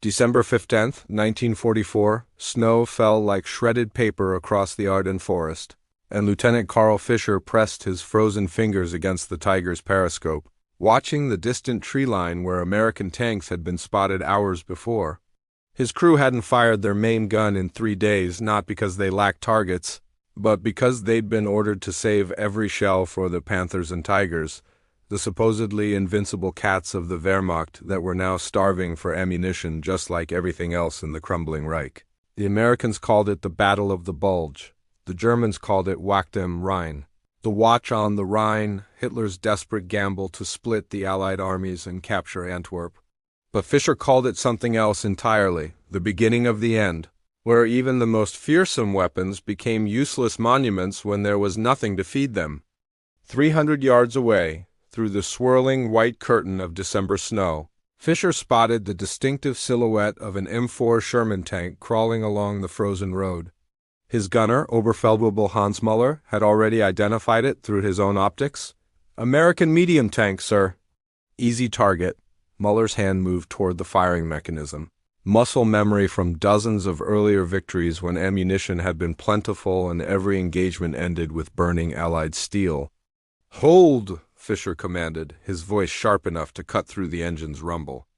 December 15th, 1944, snow fell like shredded paper across the Ardennes forest, and Lieutenant Carl Fisher pressed his frozen fingers against the Tiger's periscope, watching the distant tree line where American tanks had been spotted hours before. His crew hadn't fired their main gun in 3 days, not because they lacked targets, but because they'd been ordered to save every shell for the Panthers and Tigers, the supposedly invincible cats of the Wehrmacht that were now starving for ammunition just like everything else in the crumbling Reich. The Americans called it the Battle of the Bulge. The Germans called it Wacht am Rhein. The Watch on the Rhine, Hitler's desperate gamble to split the Allied armies and capture Antwerp. But Fischer called it something else entirely, the beginning of the end, where even the most fearsome weapons became useless monuments when there was nothing to feed them. 300 yards away, through the swirling white curtain of December snow, Fischer spotted the distinctive silhouette of an M4 Sherman tank crawling along the frozen road. His gunner, Oberfeldwebel Hans Muller, had already identified it through his own optics. "American medium tank, sir." Easy target. Muller's hand moved toward the firing mechanism. Muscle memory from dozens of earlier victories when ammunition had been plentiful and every engagement ended with burning Allied steel. "Hold!" Fischer commanded, his voice sharp enough to cut through the engine's rumble.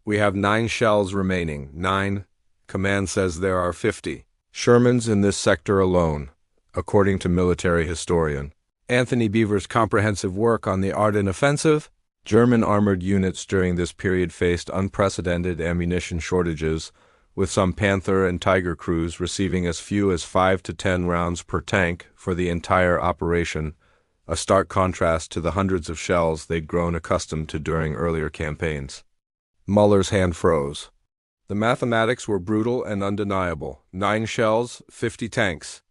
"We have 9 shells remaining. 9. Command says there are 50. Shermans in this sector alone, according to military historian Anthony Beever's comprehensive work on the Ardennes offensive. German armored units during this period faced unprecedented ammunition shortages, with some Panther and Tiger crews receiving as few as 5 to 10 rounds per tank for the entire operation, a stark contrast to the hundreds of shells they'd grown accustomed to during earlier campaigns. Muller's hand froze. The mathematics were brutal and undeniable. 9 shells, 50 tanks.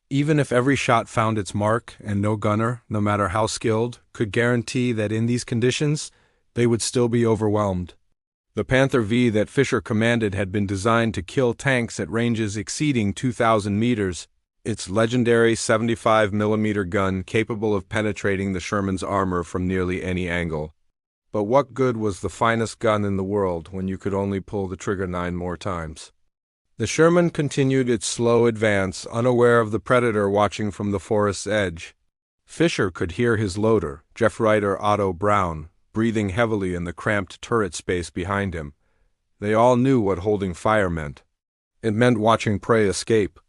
Even if every shot found its mark and no gunner, no matter how skilled, could guarantee that in these conditions, they would still be overwhelmed. The Panther V that Fischer commanded had been designed to kill tanks at ranges exceeding 2,000 meters, its legendary 75mm gun capable of penetrating the Sherman's armor from nearly any angle. But what good was the finest gun in the world when you could only pull the trigger 9 more times? The Sherman continued its slow advance, unaware of the predator watching from the forest's edge. Fischer could hear his loader, Jeff Reiter Otto Braun, breathing heavily in the cramped turret space behind him. They all knew what holding fire meant. It meant watching prey escape.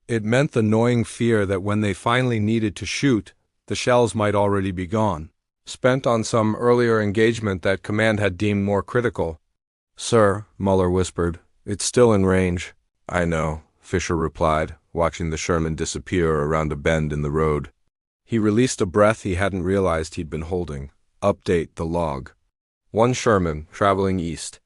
It meant the gnawing fear that when they finally needed to shoot, the shells might already be gone, spent on some earlier engagement that command had deemed more critical. "Sir," Muller whispered, "it's still in range." "I know," Fischer replied, watching the Sherman disappear around a bend in the road. He released a breath he hadn't realized he'd been holding. Update the log. 1 Sherman, traveling east.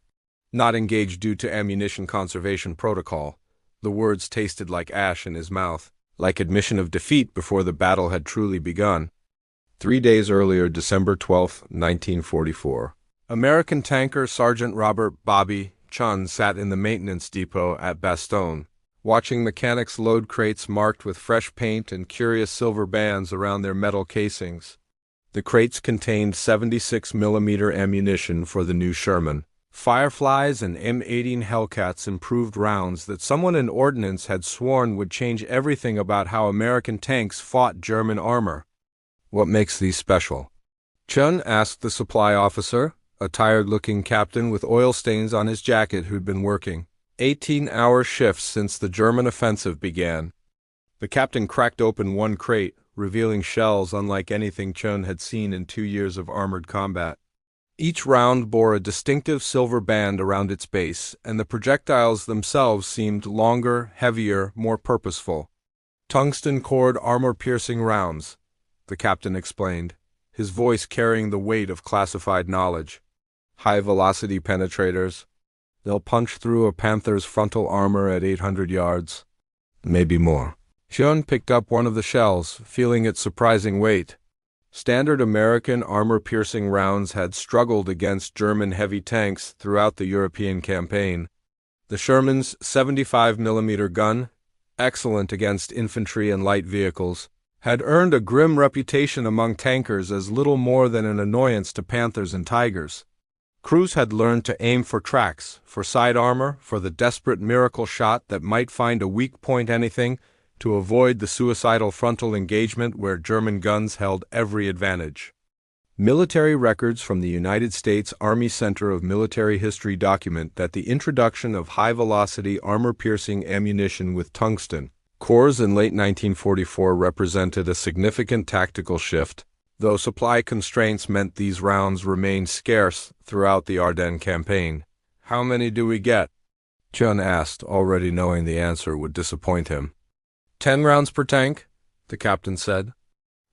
Not engaged due to ammunition conservation protocol. The words tasted like ash in his mouth, like admission of defeat before the battle had truly begun. 3 days earlier, December 12, 1944. American tanker Sergeant Robert "Bobby" Chun sat in the maintenance depot at Bastogne, watching mechanics load crates marked with fresh paint and curious silver bands around their metal casings. The crates contained 76mm ammunition for the new Sherman. Fireflies and M18 Hellcats improved rounds that someone in ordnance had sworn would change everything about how American tanks fought German armor. "What makes these special?" Chun asked the supply officer, a tired-looking captain with oil stains on his jacket who'd been working 18-hour shifts since the German offensive began. The captain cracked open one crate, revealing shells unlike anything Chun had seen in 2 years of armored combat. Each round bore a distinctive silver band around its base, and the projectiles themselves seemed longer, heavier, more purposeful. "Tungsten-cored armor-piercing rounds," the captain explained, his voice carrying the weight of classified knowledge. "High-velocity penetrators. They'll punch through a Panther's frontal armor at 800 yards. Maybe more." Chun picked up one of the shells, feeling its surprising weight. Standard American armor-piercing rounds had struggled against German heavy tanks throughout the European campaign. The Sherman's 75mm gun, excellent against infantry and light vehicles, had earned a grim reputation among tankers as little more than an annoyance to Panthers and Tigers. Crews had learned to aim for tracks, for side armor, for the desperate miracle shot that might find a weak point anything, to avoid the suicidal frontal engagement where German guns held every advantage. Military records from the United States Army Center of Military History document that the introduction of high-velocity armor-piercing ammunition with tungsten cores in late 1944 represented a significant tactical shift, though supply constraints meant these rounds remained scarce throughout the Ardennes campaign. "How many do we get?" Chun asked, already knowing the answer would disappoint him. 10 rounds per tank, the captain said.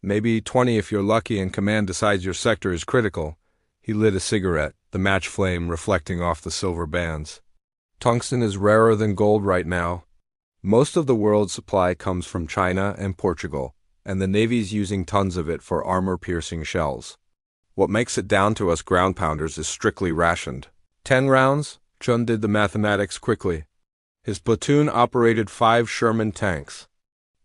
"Maybe 20 if you're lucky and command decides your sector is critical." He lit a cigarette, the match flame reflecting off the silver bands. "Tungsten is rarer than gold right now. Most of the world's supply comes from China and Portugal, and the Navy's using tons of it for armor-piercing shells. What makes it down to us ground pounders is strictly rationed. 10 rounds?" Chun did the mathematics quickly. His platoon operated 5 Sherman tanks.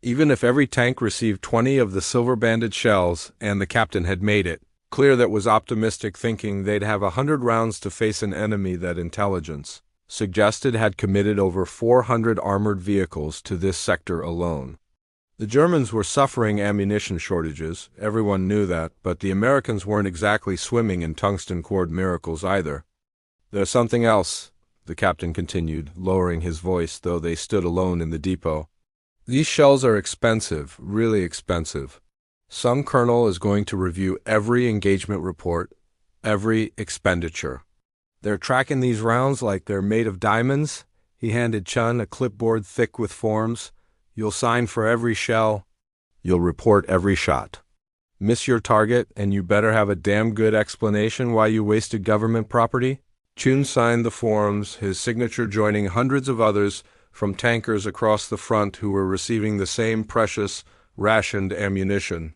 Even if every tank received 20 of the silver-banded shells, and the captain had made it clear that was optimistic thinking they'd have 100 rounds to face an enemy that intelligence suggested had committed over 400 armored vehicles to this sector alone. The Germans were suffering ammunition shortages, everyone knew that, but the Americans weren't exactly swimming in tungsten-cored miracles either. "There's something else," the captain continued, lowering his voice, though they stood alone in the depot. "These shells are expensive, really expensive. Some colonel is going to review every engagement report, every expenditure. They're tracking these rounds like they're made of diamonds." He handed Chun a clipboard thick with forms. "You'll sign for every shell. You'll report every shot. Miss your target, and you better have a damn good explanation why you wasted government property." Chun signed the forms, his signature joining hundreds of others from tankers across the front who were receiving the same precious, rationed ammunition.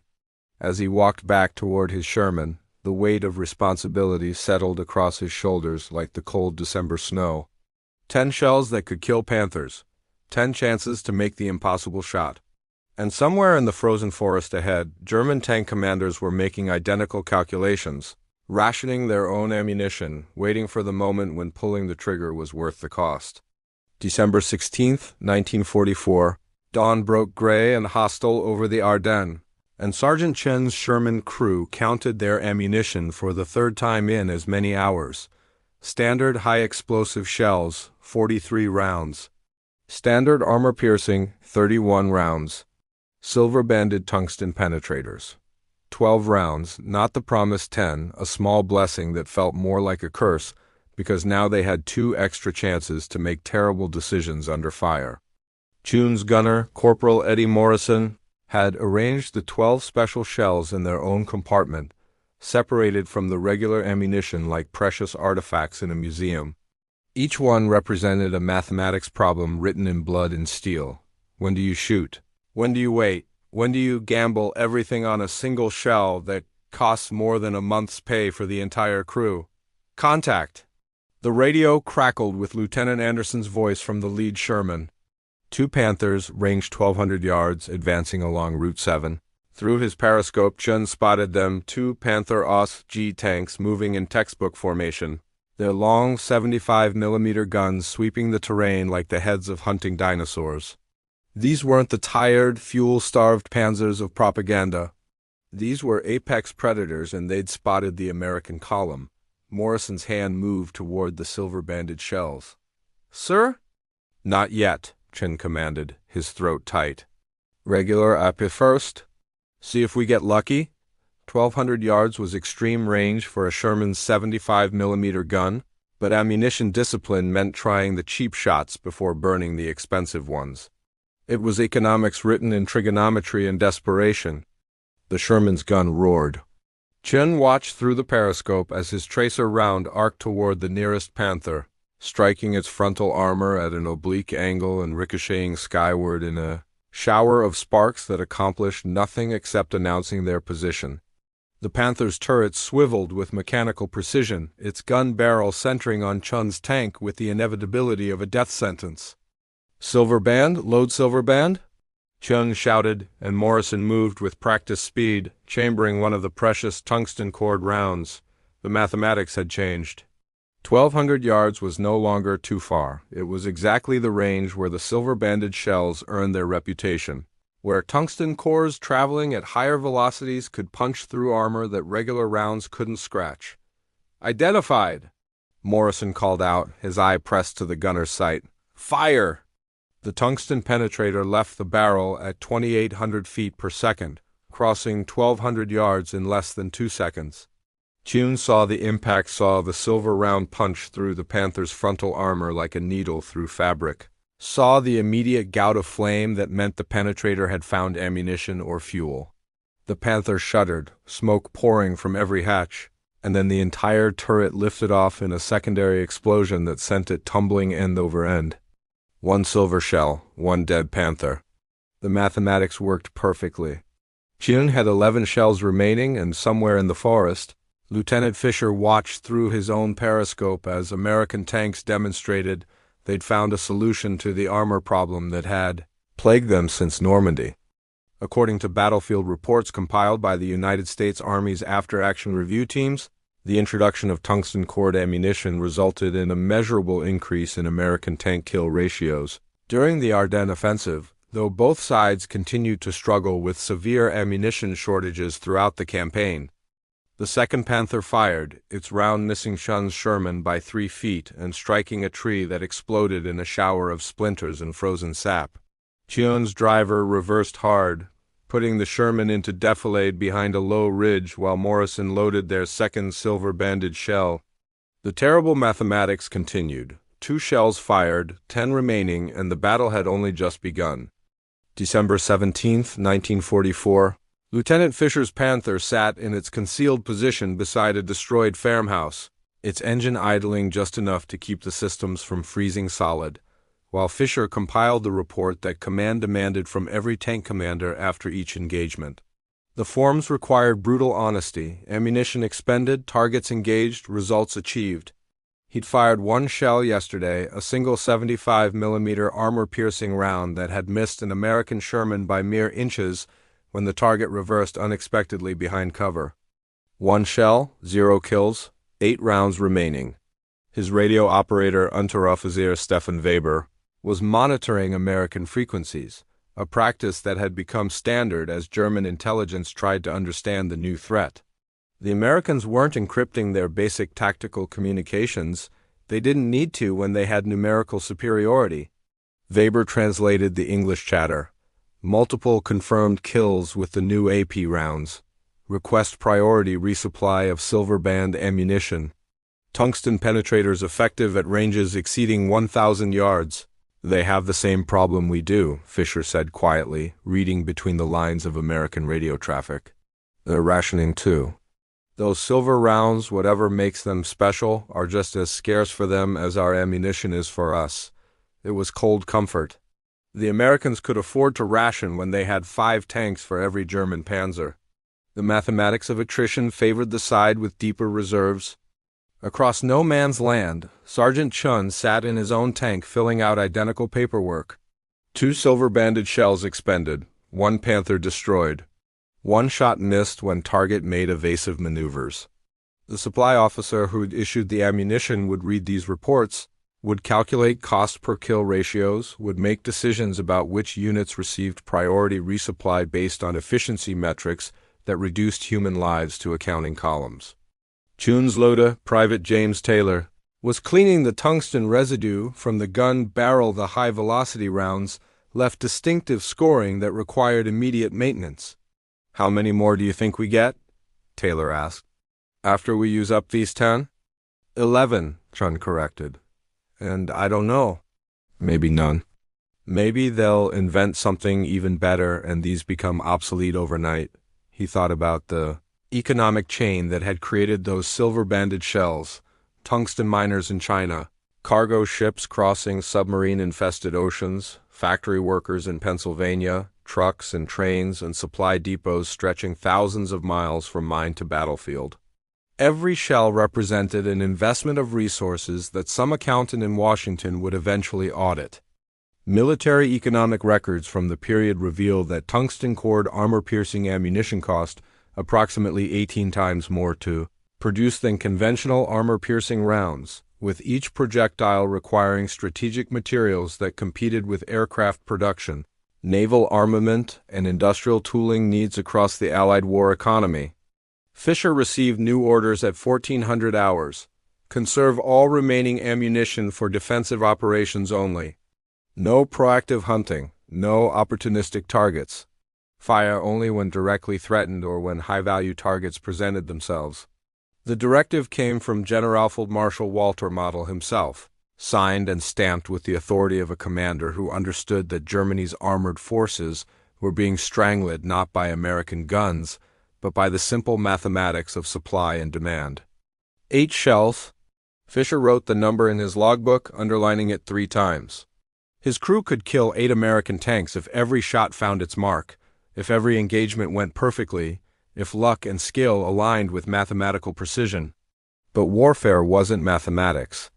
As he walked back toward his Sherman, the weight of responsibility settled across his shoulders like the cold December snow. 10 shells that could kill Panthers. 10 chances to make the impossible shot. And somewhere in the frozen forest ahead, German tank commanders were making identical calculations, rationing their own ammunition, waiting for the moment when pulling the trigger was worth the cost. December 16th, 1944, dawn broke gray and hostile over the Ardennes, and Sergeant Chen's Sherman crew counted their ammunition for the third time in as many hours. Standard high-explosive shells, 43 rounds. Standard armor-piercing, 31 rounds. Silver-banded tungsten penetrators. 12 rounds, not the promised 10, a small blessing that felt more like a curse, because now they had 2 extra chances to make terrible decisions under fire. Chun's gunner, Corporal Eddie Morrison, had arranged the 12 special shells in their own compartment, separated from the regular ammunition like precious artifacts in a museum. Each one represented a mathematics problem written in blood and steel. When do you shoot? When do you wait? When do you gamble everything on a single shell that costs more than a month's pay for the entire crew? "Contact!" The radio crackled with Lieutenant Anderson's voice from the lead Sherman. 2 Panthers, ranged 1,200 yards, advancing along Route 7. Through his periscope, Chun spotted them, 2 Panther OS-G tanks moving in textbook formation, their long 75mm guns sweeping the terrain like the heads of hunting dinosaurs. These weren't the tired, fuel-starved panzers of propaganda. These were apex predators, and they'd spotted the American column. Morrison's hand moved toward the silver-banded shells. "Sir?" "Not yet," Chin commanded, his throat tight. "Regular AP first. See if we get lucky." 1,200 yards was extreme range for a Sherman's 75mm gun, but ammunition discipline meant trying the cheap shots before burning the expensive ones. It was economics written in trigonometry and desperation. The Sherman's gun roared. Chin watched through the periscope as his tracer round arced toward the nearest Panther, striking its frontal armor at an oblique angle and ricocheting skyward in a shower of sparks that accomplished nothing except announcing their position. The Panther's turret swiveled with mechanical precision, its gun barrel centering on Chun's tank with the inevitability of a death sentence. "Silver band, load silver band?" Chun shouted, and Morrison moved with practiced speed, chambering one of the precious tungsten-cored rounds. The mathematics had changed. 1,200 yards was no longer too far. It was exactly the range where the silver-banded shells earned their reputation, where tungsten cores traveling at higher velocities could punch through armor that regular rounds couldn't scratch. "Identified!" Morrison called out, his eye pressed to the gunner's sight. "Fire!" The tungsten penetrator left the barrel at 2,800 feet per second, crossing 1,200 yards in less than 2 seconds. Tune saw the impact, saw the silver round punch through the Panther's frontal armor like a needle through fabric, saw the immediate gout of flame that meant the penetrator had found ammunition or fuel. The Panther shuddered, smoke pouring from every hatch, and then the entire turret lifted off in a secondary explosion that sent it tumbling end over end. One silver shell, one dead Panther. The mathematics worked perfectly. Tune had 11 shells remaining, and somewhere in the forest, Lieutenant Fisher watched through his own periscope as American tanks demonstrated they'd found a solution to the armor problem that had plagued them since Normandy. According to battlefield reports compiled by the United States Army's after-action review teams, the introduction of tungsten-cored ammunition resulted in a measurable increase in American tank-kill ratios. During the Ardennes offensive, though both sides continued to struggle with severe ammunition shortages throughout the campaign, the 2nd Panther fired, its round missing Shun's Sherman by 3 feet and striking a tree that exploded in a shower of splinters and frozen sap. Tune's driver reversed hard, putting the Sherman into defilade behind a low ridge while Morrison loaded their 2nd silver-banded shell. The terrible mathematics continued. 2 shells fired, 10 remaining, and the battle had only just begun. December 17, 1944. Lieutenant Fisher's Panther sat in its concealed position beside a destroyed farmhouse, its engine idling just enough to keep the systems from freezing solid, while Fisher compiled the report that command demanded from every tank commander after each engagement. The forms required brutal honesty: ammunition expended, targets engaged, results achieved. He'd fired 1 shell yesterday, a single 75mm armor-piercing round that had missed an American Sherman by mere inches when the target reversed unexpectedly behind cover. 1 shell, 0 kills, 8 rounds remaining. His radio operator, Unteroffizier Stefan Weber, was monitoring American frequencies, a practice that had become standard as German intelligence tried to understand the new threat. The Americans weren't encrypting their basic tactical communications. They didn't need to when they had numerical superiority. Weber translated the English chatter. Multiple confirmed kills with the new AP rounds. Request priority resupply of silver band ammunition. Tungsten penetrators effective at ranges exceeding 1,000 yards. "They have the same problem we do," Fisher said quietly, reading between the lines of American radio traffic. "They're rationing too. Those silver rounds, whatever makes them special, are just as scarce for them as our ammunition is for us." It was cold comfort. The Americans could afford to ration when they had 5 tanks for every German panzer. The mathematics of attrition favored the side with deeper reserves. Across no man's land, Sergeant Chun sat in his own tank filling out identical paperwork. 2 silver-banded shells expended, 1 Panther destroyed. 1 shot missed when target made evasive maneuvers. The supply officer who'd issued the ammunition would read these reports, would calculate cost per kill ratios, would make decisions about which units received priority resupply based on efficiency metrics that reduced human lives to accounting columns. Chune's loader, Private James Taylor, was cleaning the tungsten residue from the gun barrel. The high-velocity rounds left distinctive scoring that required immediate maintenance. "How many more do you think we get?" Taylor asked. "After we use up these 10? 11, Chun corrected. "And I don't know. Maybe none. Maybe they'll invent something even better and these become obsolete overnight." He thought about the economic chain that had created those silver-banded shells: tungsten miners in China, cargo ships crossing submarine-infested oceans, factory workers in Pennsylvania, trucks and trains and supply depots stretching thousands of miles from mine to battlefield. Every shell represented an investment of resources that some accountant in Washington would eventually audit. Military economic records from the period reveal that tungsten-cored armor-piercing ammunition cost approximately 18 times more to produce than conventional armor-piercing rounds, with each projectile requiring strategic materials that competed with aircraft production, naval armament, and industrial tooling needs across the Allied war economy. Fisher received new orders at 1400 hours. Conserve all remaining ammunition for defensive operations only. No proactive hunting, no opportunistic targets. Fire only when directly threatened or when high-value targets presented themselves. The directive came from Generalfield Marshal Walter Model himself, signed and stamped with the authority of a commander who understood that Germany's armored forces were being strangled not by American guns, but by the simple mathematics of supply and demand. 8 shells. Fisher wrote the number in his logbook, underlining it 3 times. His crew could kill 8 American tanks if every shot found its mark, if every engagement went perfectly, if luck and skill aligned with mathematical precision. But warfare wasn't mathematics.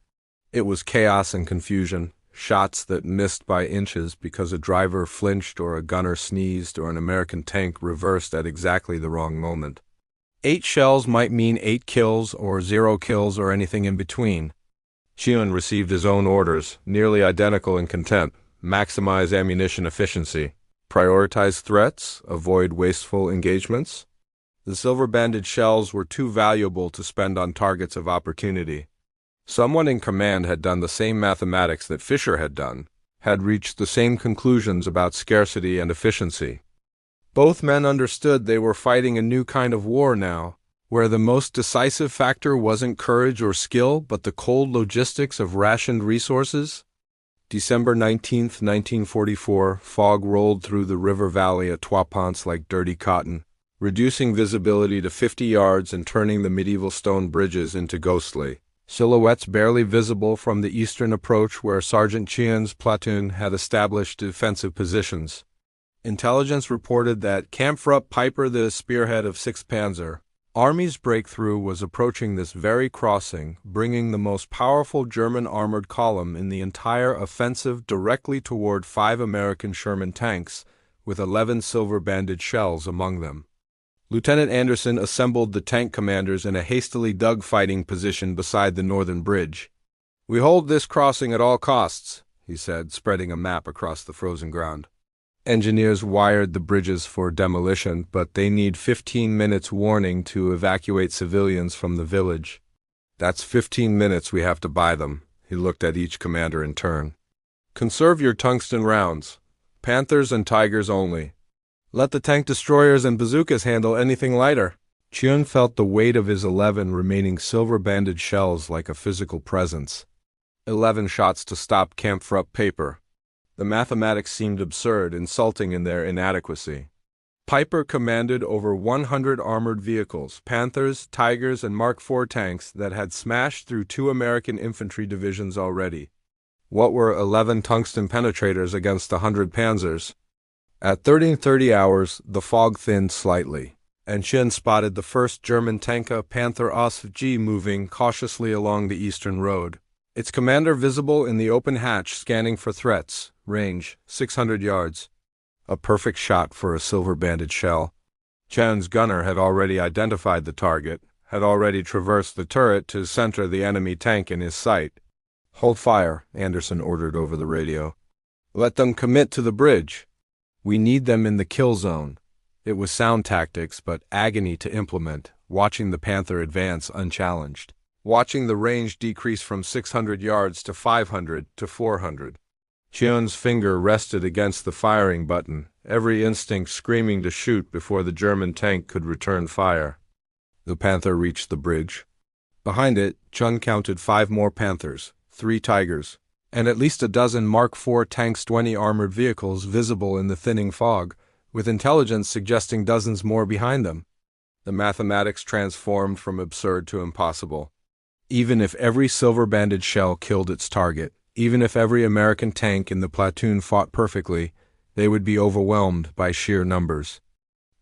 It was chaos and confusion, shots that missed by inches because a driver flinched or a gunner sneezed or an American tank reversed at exactly the wrong moment. 8 shells might mean 8 kills or 0 kills or anything in between. Cheon received his own orders, nearly identical in content: maximize ammunition efficiency, prioritize threats, avoid wasteful engagements. The silver-banded shells were too valuable to spend on targets of opportunity. Someone in command had done the same mathematics that Fisher had done, had reached the same conclusions about scarcity and efficiency. Both men understood they were fighting a new kind of war now, where the most decisive factor wasn't courage or skill, but the cold logistics of rationed resources. December 19, 1944, fog rolled through the river valley at Trois Ponts like dirty cotton, reducing visibility to 50 yards and turning the medieval stone bridges into ghostly silhouettes barely visible from the eastern approach where Sergeant Cheon's platoon had established defensive positions. Intelligence reported that Kampfrupp Piper, the spearhead of 6th Panzer Army's breakthrough, was approaching this very crossing, bringing the most powerful German armored column in the entire offensive directly toward 5 American Sherman tanks, with 11 silver-banded shells among them. Lieutenant Anderson assembled the tank commanders in a hastily dug fighting position beside the northern bridge. "We hold this crossing at all costs," he said, spreading a map across the frozen ground. Engineers wired the bridges for demolition, but they need 15 minutes warning to evacuate civilians from the village. "That's 15 minutes we have to buy them." He looked at each commander in turn. "Conserve your tungsten rounds. Panthers and Tigers only. Let the tank destroyers and bazookas handle anything lighter." Cheon felt the weight of his 11 remaining silver-banded shells like a physical presence. 11 shots to stop Kampfrupp Piper. The mathematics seemed absurd, insulting in their inadequacy. Piper commanded over 100 armored vehicles, Panthers, Tigers, and Mark IV tanks that had smashed through 2 American infantry divisions already. What were 11 tungsten penetrators against 100 Panzers? At 13:30 hours, the fog thinned slightly, and Cheon spotted the first German tanka Panther OSG moving cautiously along the eastern road, its commander visible in the open hatch scanning for threats. Range, 600 yards. A perfect shot for a silver-banded shell. Cheon's gunner had already identified the target, had already traversed the turret to center the enemy tank in his sight. "Hold fire," Anderson ordered over the radio. "Let them commit to the bridge. We need them in the kill zone." It was sound tactics, but agony to implement, watching the Panther advance unchallenged, watching the range decrease from 600 yards to 500 to 400. Cheon's finger rested against the firing button, every instinct screaming to shoot before the German tank could return fire. The Panther reached the bridge. Behind it, Chun counted 5 more Panthers, 3 Tigers, and at least a dozen Mark IV tanks, 20 armored vehicles visible in the thinning fog, with intelligence suggesting dozens more behind them. The mathematics transformed from absurd to impossible. Even if every silver-banded shell killed its target, even if every American tank in the platoon fought perfectly, they would be overwhelmed by sheer numbers.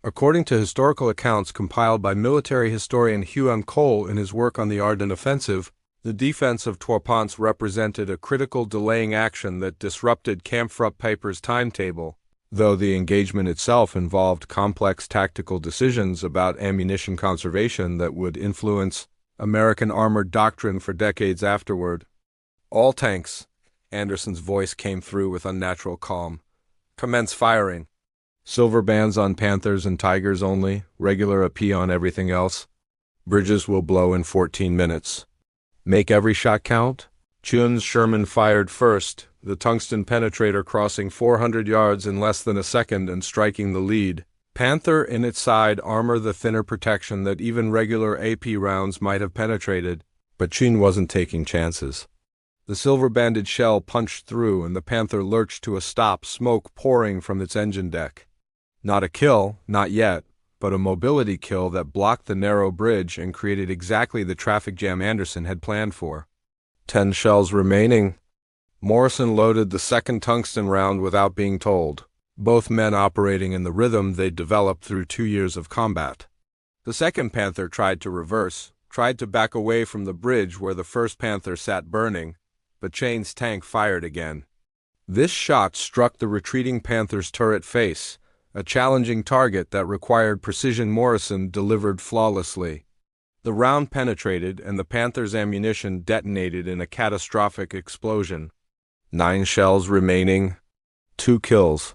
According to historical accounts compiled by military historian Huon Cole in his work on the Ardennes Offensive, the defense of Trois Ponts represented a critical delaying action that disrupted Kampfrupp Piper's timetable, though the engagement itself involved complex tactical decisions about ammunition conservation that would influence American armored doctrine for decades afterward. All tanks, Anderson's voice came through with unnatural calm. Commence firing. Silver bands on Panthers and Tigers only, regular AP on everything else. Bridges will blow in 14 minutes. Make every shot count? Chun's Sherman fired first, the tungsten penetrator crossing 400 yards in less than a second and striking the lead. Panther in its side armor the thinner protection that even regular AP rounds might have penetrated, but Chun wasn't taking chances. The silver-banded shell punched through and the Panther lurched to a stop, smoke pouring from its engine deck. Not a kill, not yet, but a mobility kill that blocked the narrow bridge and created exactly the traffic jam Anderson had planned for. 10 shells remaining. Morrison loaded the second tungsten round without being told, both men operating in the rhythm they'd developed through 2 years of combat. The second Panther tried to reverse, tried to back away from the bridge where the first Panther sat burning, but Chain's tank fired again. This shot struck the retreating Panther's turret face, a challenging target that required precision. Morrison delivered flawlessly. The round penetrated and the Panther's ammunition detonated in a catastrophic explosion. 9 shells remaining. 2 kills.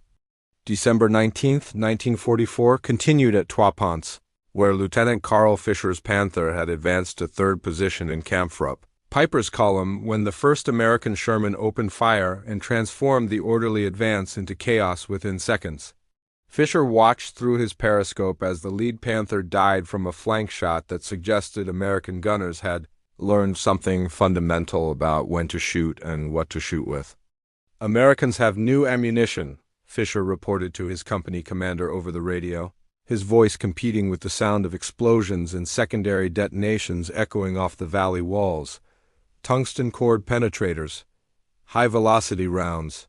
December 19, 1944 continued at Trois Ponts, where Lieutenant Carl Fisher's Panther had advanced to third position in Kampfrupp. Piper's column when the first American Sherman opened fire and transformed the orderly advance into chaos within seconds. Fisher watched through his periscope as the lead Panther died from a flank shot that suggested American gunners had learned something fundamental about when to shoot and what to shoot with. Americans have new ammunition, Fisher reported to his company commander over the radio, his voice competing with the sound of explosions and secondary detonations echoing off the valley walls. Tungsten cord penetrators, high-velocity rounds.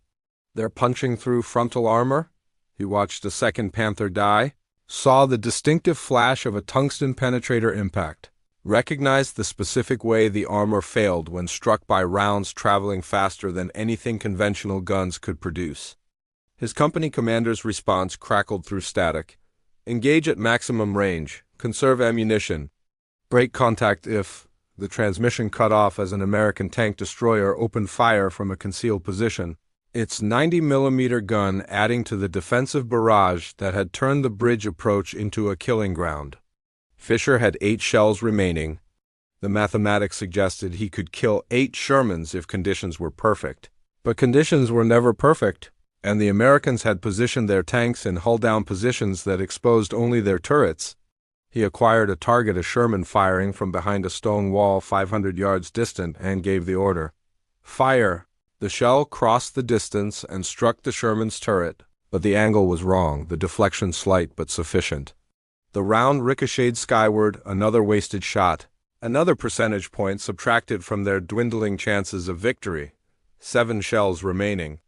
They're punching through frontal armor? He watched a second Panther die, saw the distinctive flash of a tungsten penetrator impact, recognized the specific way the armor failed when struck by rounds traveling faster than anything conventional guns could produce. His company commander's response crackled through static. Engage at maximum range, conserve ammunition, break contact if... The transmission cut off as an American tank destroyer opened fire from a concealed position, its 90mm gun adding to the defensive barrage that had turned the bridge approach into a killing ground. Fisher had 8 shells remaining. The mathematics suggested he could kill 8 Shermans if conditions were perfect. But conditions were never perfect, and the Americans had positioned their tanks in hull-down positions that exposed only their turrets. He acquired a target of Sherman firing from behind a stone wall 500 yards distant and gave the order. Fire! The shell crossed the distance and struck the Sherman's turret, but the angle was wrong, the deflection slight but sufficient. The round ricocheted skyward, another wasted shot, another percentage point subtracted from their dwindling chances of victory. 7 shells remaining.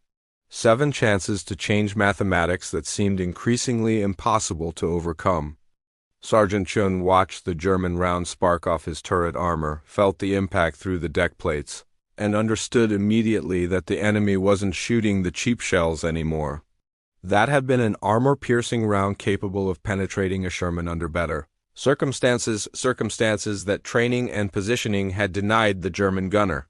7 chances to change mathematics that seemed increasingly impossible to overcome. Sergeant Chun watched the German round spark off his turret armor, felt the impact through the deck plates, and understood immediately that the enemy wasn't shooting the cheap shells anymore. That had been an armor-piercing round capable of penetrating a Sherman under better circumstances that training and positioning had denied the German gunner.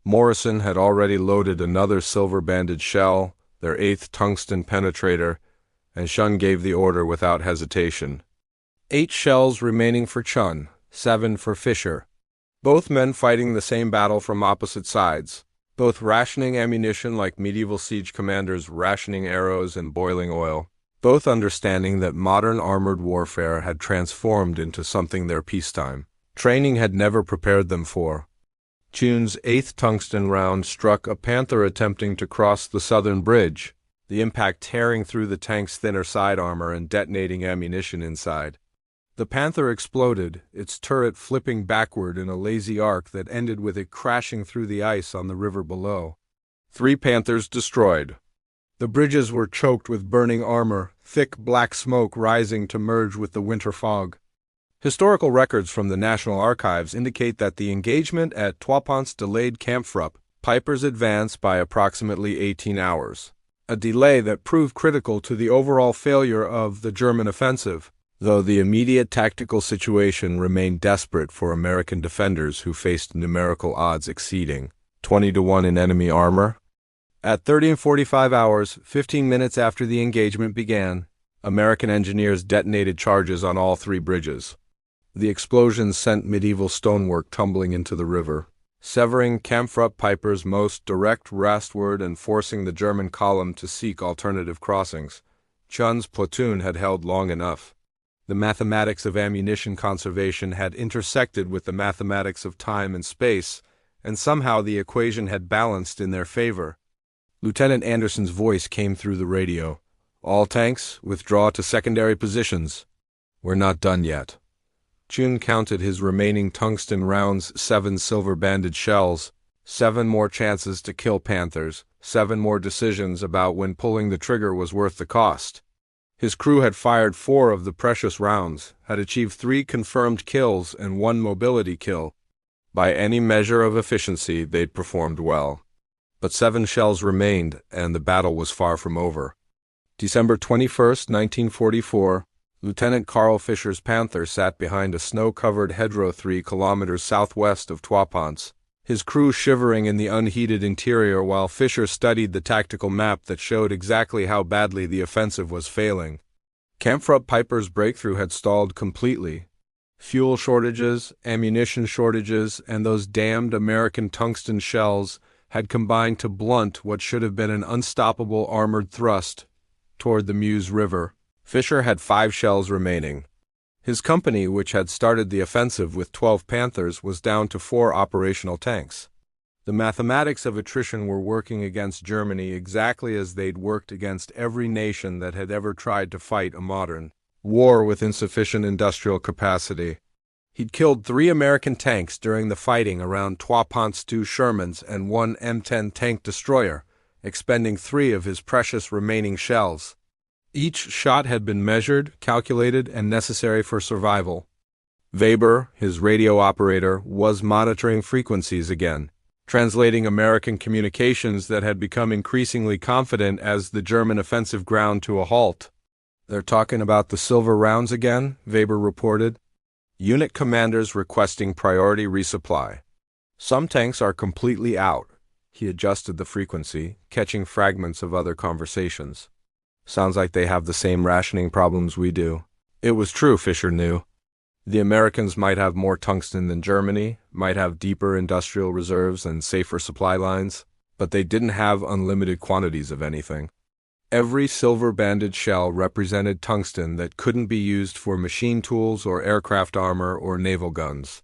Morrison had already loaded another silver-banded shell, their 8th tungsten penetrator, and Chun gave the order without hesitation. 8 shells remaining for Chun, 7 for Fisher. Both men fighting the same battle from opposite sides, both rationing ammunition like medieval siege commanders rationing arrows and boiling oil, both understanding that modern armored warfare had transformed into something their peacetime training had never prepared them for. Chun's 8th tungsten round struck a Panther attempting to cross the southern bridge, the impact tearing through the tank's thinner side armor and detonating ammunition inside. The Panther exploded, its turret flipping backward in a lazy arc that ended with it crashing through the ice on the river below. 3 Panthers destroyed. The bridges were choked with burning armor, thick black smoke rising to merge with the winter fog. Historical records from the National Archives indicate that the engagement at Trois Ponts delayed Kampfrupp, Piper's advance, by approximately 18 hours, a delay that proved critical to the overall failure of the German offensive. though the immediate tactical situation remained desperate for American defenders who faced numerical odds exceeding 20-1 in enemy armor. At 30 and 45 hours, 15 minutes after the engagement began, American engineers detonated charges on all three bridges. The explosions sent medieval stonework tumbling into the river, severing Kampfrupp Piper's most direct westward and forcing the German column to seek alternative crossings. Chun's platoon had held long enough. The mathematics of ammunition conservation had intersected with the mathematics of time and space, and somehow the equation had balanced in their favor. Lieutenant Anderson's voice came through the radio. "All tanks, withdraw to secondary positions. We're not done yet." Chun counted his remaining tungsten rounds, 7 silver-banded shells, 7 more chances to kill Panthers, 7 more decisions about when pulling the trigger was worth the cost. His crew had fired 4 of the precious rounds, had achieved 3 confirmed kills and 1 mobility kill. By any measure of efficiency, they'd performed well. But 7 shells remained, and the battle was far from over. December 21, 1944, Lieutenant Carl Fischer's Panther sat behind a snow-covered hedgerow 3 kilometers southwest of Trois Ponts, his crew shivering in the unheated interior while Fischer studied the tactical map that showed exactly how badly the offensive was failing. Kampfrupp Piper's breakthrough had stalled completely. Fuel shortages, ammunition shortages, and those damned American tungsten shells had combined to blunt what should have been an unstoppable armored thrust toward the Meuse River. Fischer had 5 shells remaining. His company, which had started the offensive with 12 Panthers, was down to 4 operational tanks. The mathematics of attrition were working against Germany exactly as they'd worked against every nation that had ever tried to fight a modern war with insufficient industrial capacity. He'd killed 3 American tanks during the fighting around Trois Ponts, 2 Shermans, and 1 M10 tank destroyer, expending 3 of his precious remaining shells. Each shot had been measured, calculated, and necessary for survival. Weber, his radio operator, was monitoring frequencies again, translating American communications that had become increasingly confident as the German offensive ground to a halt. "They're talking about the silver rounds again," Weber reported. "Unit commanders requesting priority resupply. Some tanks are completely out." He adjusted the frequency, catching fragments of other conversations. "Sounds like they have the same rationing problems we do." It was true, Fischer knew. The Americans might have more tungsten than Germany, might have deeper industrial reserves and safer supply lines, but they didn't have unlimited quantities of anything. Every silver-banded shell represented tungsten that couldn't be used for machine tools or aircraft armor or naval guns.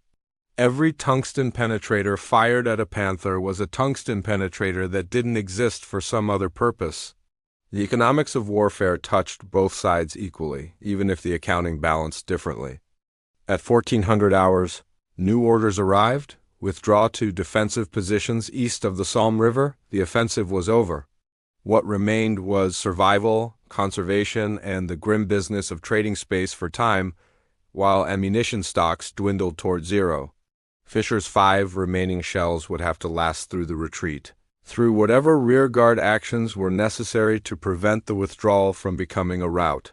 Every tungsten penetrator fired at a Panther was a tungsten penetrator that didn't exist for some other purpose. The economics of warfare touched both sides equally, even if the accounting balanced differently. At 1400 hours, new orders arrived. Withdraw to defensive positions east of the Somme River. The offensive was over. What remained was survival, conservation, and the grim business of trading space for time, while ammunition stocks dwindled toward zero. Fischer's 5 remaining shells would have to last through the retreat, through whatever rearguard actions were necessary to prevent the withdrawal from becoming a rout.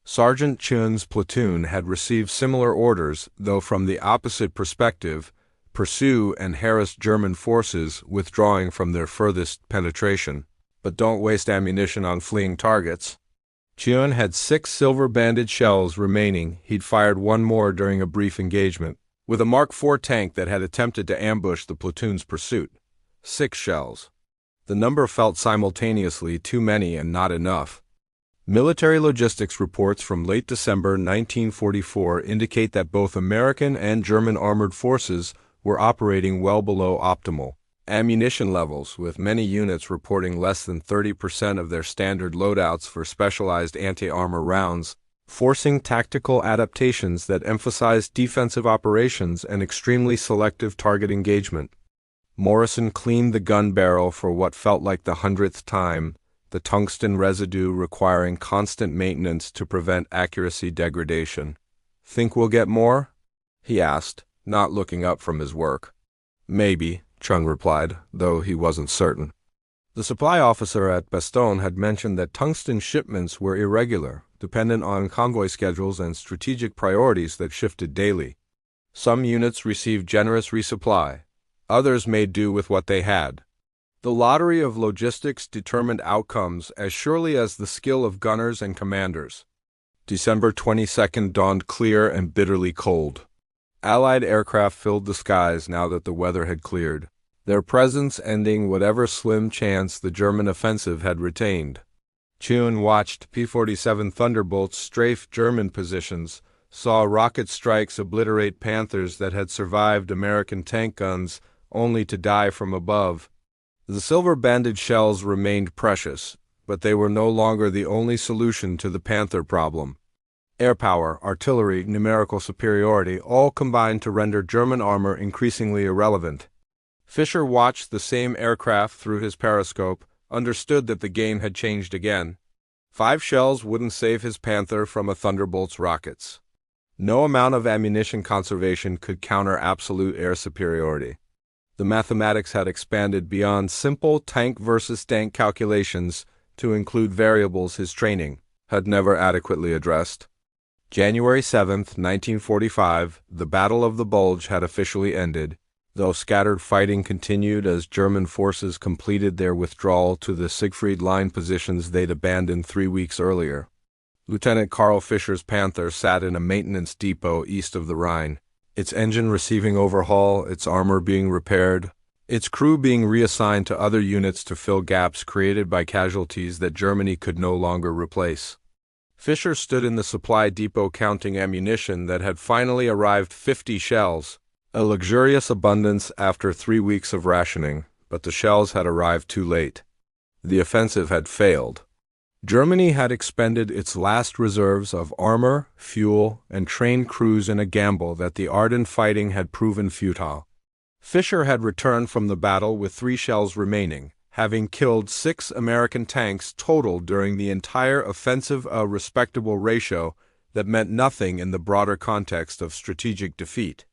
Sergeant Chun's platoon had received similar orders, though from the opposite perspective: pursue and harass German forces withdrawing from their furthest penetration, but don't waste ammunition on fleeing targets. Chun had 6 silver-banded shells remaining. He'd fired 1 more during a brief engagement with a Mark IV tank that had attempted to ambush the platoon's pursuit. 6 shells. The number felt simultaneously too many and not enough. Military logistics reports from late December 1944 indicate that both American and German armored forces were operating well below optimal ammunition levels, with many units reporting less than 30% of their standard loadouts for specialized anti-armor rounds, forcing tactical adaptations that emphasized defensive operations and extremely selective target engagement. Morrison cleaned the gun barrel for what felt like the 100th time, the tungsten residue requiring constant maintenance to prevent accuracy degradation. "Think we'll get more?" he asked, not looking up from his work. "Maybe," Chung replied, though he wasn't certain. The supply officer at Bastogne had mentioned that tungsten shipments were irregular, dependent on convoy schedules and strategic priorities that shifted daily. Some units received generous resupply. Others made do with what they had. The lottery of logistics determined outcomes as surely as the skill of gunners and commanders. December 22nd dawned clear and bitterly cold. Allied aircraft filled the skies now that the weather had cleared, their presence ending whatever slim chance the German offensive had retained. Chun watched P-47 Thunderbolts strafe German positions, saw rocket strikes obliterate Panthers that had survived American tank guns only to die from above. The silver-banded shells remained precious, but they were no longer the only solution to the Panther problem. Air power, artillery, numerical superiority all combined to render German armor increasingly irrelevant. Fischer watched the same aircraft through his periscope, understood that the game had changed again. 5 shells wouldn't save his Panther from a Thunderbolt's rockets. No amount of ammunition conservation could counter absolute air superiority. The mathematics had expanded beyond simple tank versus tank calculations to include variables his training had never adequately addressed. January 7, 1945, the Battle of the Bulge had officially ended, though scattered fighting continued as German forces completed their withdrawal to the Siegfried Line positions they'd abandoned 3 weeks earlier. Lieutenant Karl Fischer's Panther sat in a maintenance depot east of the Rhine, its engine receiving overhaul, its armor being repaired, its crew being reassigned to other units to fill gaps created by casualties that Germany could no longer replace. Fischer stood in the supply depot counting ammunition that had finally arrived 50 shells, a luxurious abundance after 3 weeks of rationing, but the shells had arrived too late. The offensive had failed. Germany had expended its last reserves of armor, fuel, and trained crews in a gamble that the Ardennes fighting had proven futile. Fischer had returned from the battle with 3 shells remaining, having killed 6 American tanks total during the entire offensive, a respectable ratio that meant nothing in the broader context of strategic defeat.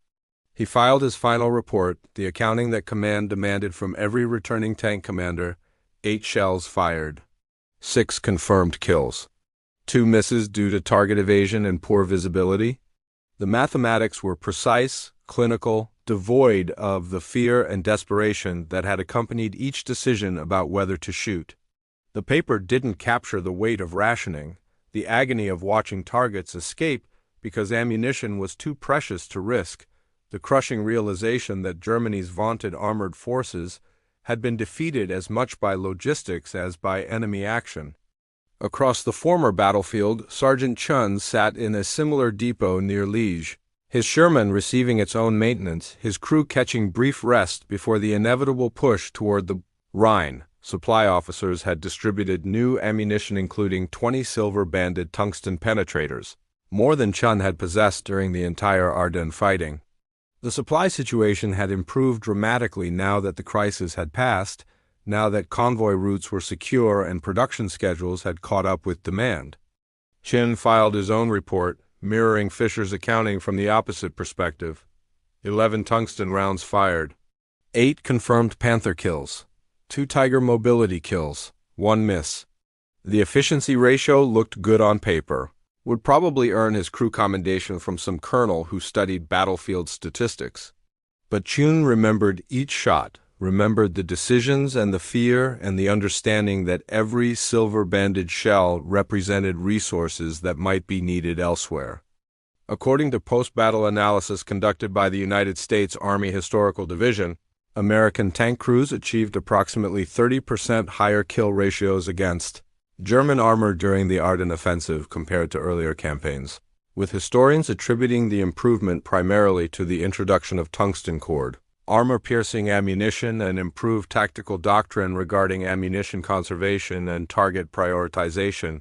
He filed his final report, the accounting that command demanded from every returning tank commander: 8 shells fired. 6 confirmed kills. 2 misses due to target evasion and poor visibility. The mathematics were precise, clinical, devoid of the fear and desperation that had accompanied each decision about whether to shoot. The paper didn't capture the weight of rationing, the agony of watching targets escape because ammunition was too precious to risk, the crushing realization that Germany's vaunted armored forces had been defeated as much by logistics as by enemy action. Across the former battlefield, Sergeant Chun sat in a similar depot near Liège, his Sherman receiving its own maintenance, his crew catching brief rest before the inevitable push toward the Rhine. Supply officers had distributed new ammunition including 20 silver-banded tungsten penetrators, more than Chun had possessed during the entire Ardennes fighting. The supply situation had improved dramatically now that the crisis had passed, now that convoy routes were secure and production schedules had caught up with demand. Chin filed his own report, mirroring Fischer's accounting from the opposite perspective. 11 tungsten rounds fired. 8 confirmed Panther kills. 2 Tiger mobility kills. 1 miss. The efficiency ratio looked good on paper. Would probably earn his crew commendation from some colonel who studied battlefield statistics. But Chun remembered each shot, remembered the decisions and the fear and the understanding that every silver-banded shell represented resources that might be needed elsewhere. According to post-battle analysis conducted by the United States Army Historical Division, American tank crews achieved approximately 30% higher kill ratios against German armor during the Ardennes offensive compared to earlier campaigns, with historians attributing the improvement primarily to the introduction of tungsten cord, armor-piercing ammunition, and improved tactical doctrine regarding ammunition conservation and target prioritization.